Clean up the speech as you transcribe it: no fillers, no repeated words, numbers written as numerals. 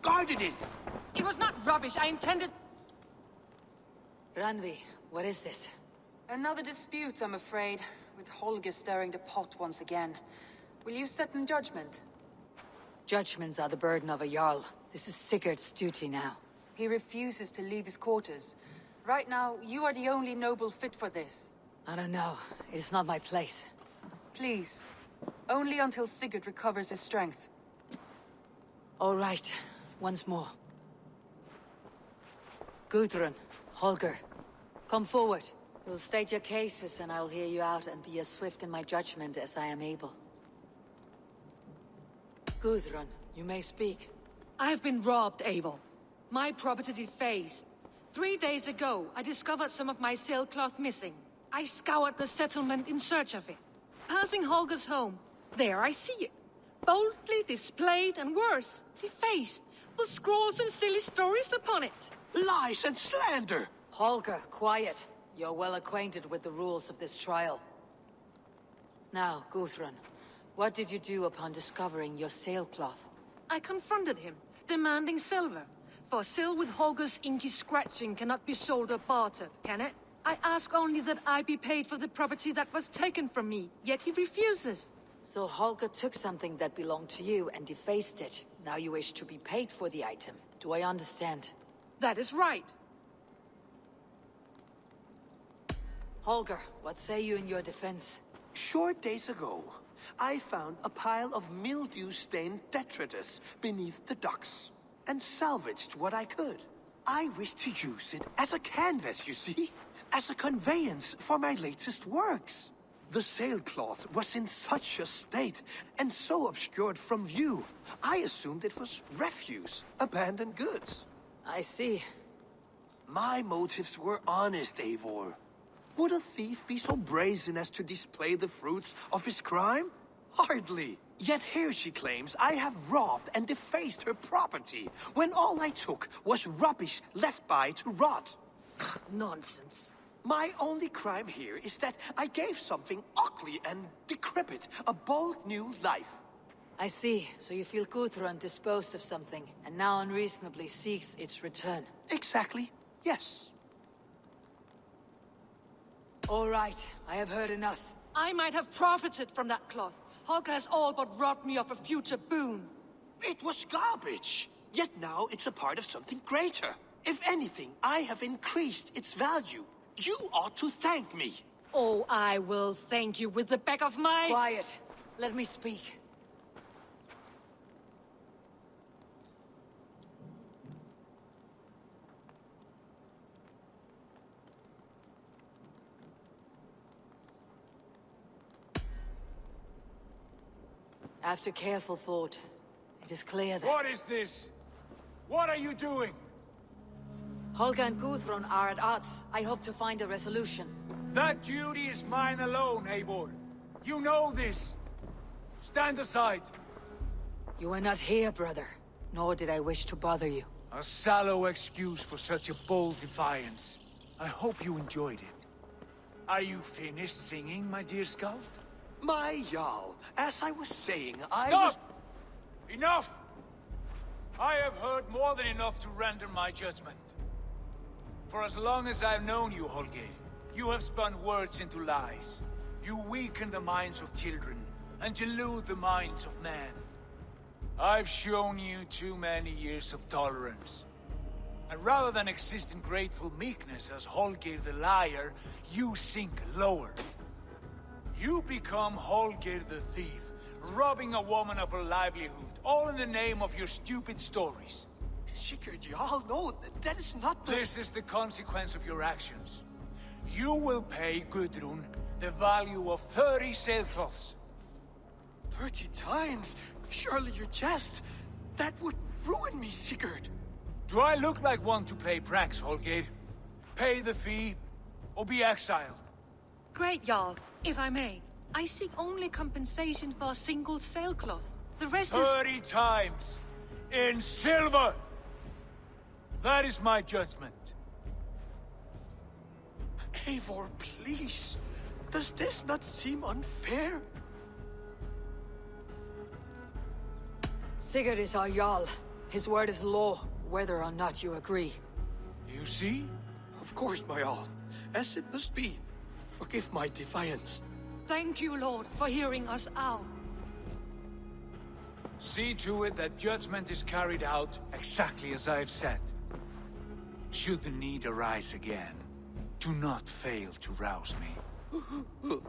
discarded it! It was not rubbish, I intended... Randvi, what is this? Another dispute, I'm afraid, with Holger stirring the pot once again. Will you set in judgment? Judgments are the burden of a Jarl. This is Sigurd's duty now. He refuses to leave his quarters. Right now, you are the only noble fit for this. I don't know. It is not my place. Please. Only until Sigurd recovers his strength. All right. Once more. Gudrun, Holger, come forward. You will state your cases and I will hear you out and be as swift in my judgment as I am able. Gudrun, you may speak. I have been robbed, Eivor. My property defaced. 3 days ago, I discovered some of my sailcloth missing. I scoured the settlement in search of it. Passing Holger's home, there I see it. Boldly displayed and worse, defaced, with scrawls and silly stories upon it. Lies and slander! Holger, quiet. You're well acquainted with the rules of this trial. Now, Gudrun, what did you do upon discovering your sailcloth? I confronted him, demanding silver. For sil with Holger's inky scratching cannot be sold or bartered, can it? I ask only that I be paid for the property that was taken from me, yet he refuses. So Holger took something that belonged to you and defaced it. Now you wish to be paid for the item. Do I understand? That is right. Holger, what say you in your defense? Short days ago, I found a pile of mildew-stained detritus beneath the docks, and salvaged what I could. I wish to use it as a canvas, you see? As a conveyance for my latest works. The sailcloth was in such a state, and so obscured from view, I assumed it was refuse, abandoned goods. I see. My motives were honest, Eivor. Would a thief be so brazen as to display the fruits of his crime? Hardly. Yet here she claims I have robbed and defaced her property, when all I took was rubbish left by to rot. Nonsense. My only crime here is that I gave something ugly and decrepit a bold new life. I see. So you feel Gudrun disposed of something, and now unreasonably seeks its return. Exactly. Yes. All right. I have heard enough. I might have profited from that cloth. Holger has all but robbed me of a future boon. It was garbage. Yet now it's a part of something greater. If anything, I have increased its value. You ought to thank me. Oh, I will thank you with the back of my... Quiet. Let me speak. After careful thought, it is clear that... What is this? What are you doing? Holger and Gudrun are at odds. I hope to find a resolution. That duty is mine alone, Eivor. You know this. Stand aside. You were not here, brother. Nor did I wish to bother you. A sallow excuse for such a bold defiance. I hope you enjoyed it. Are you finished singing, my dear scout? My Jarl, as I was saying, Stop! Enough! I have heard more than enough to render my judgment. For as long as I've known you, Holger, you have spun words into lies. You weaken the minds of children, and delude the minds of men. I've shown you too many years of tolerance. And rather than exist in grateful meekness as Holger the liar, you sink lower. You become Holger the thief, robbing a woman of her livelihood, all in the name of your stupid stories. Sigurd, Jarl, no, that is not the... This is the consequence of your actions. You will pay Gudrun the value of 30 sailcloths. 30 times? Surely you jest. That would ruin me, Sigurd. Do I look like one to play pranks, Holger? Pay the fee, or be exiled. Great, Jarl. If I may, I seek only compensation for a single sailcloth. The rest 30 times! In silver! That is my judgment. Eivor, please. Does this not seem unfair? Sigurd is our Jarl. His word is law, whether or not you agree. You see? Of course, my all. As it must be. Forgive my defiance. Thank you, Lord, for hearing us out. See to it that judgment is carried out exactly as I have said. Should the need arise again, do not fail to rouse me.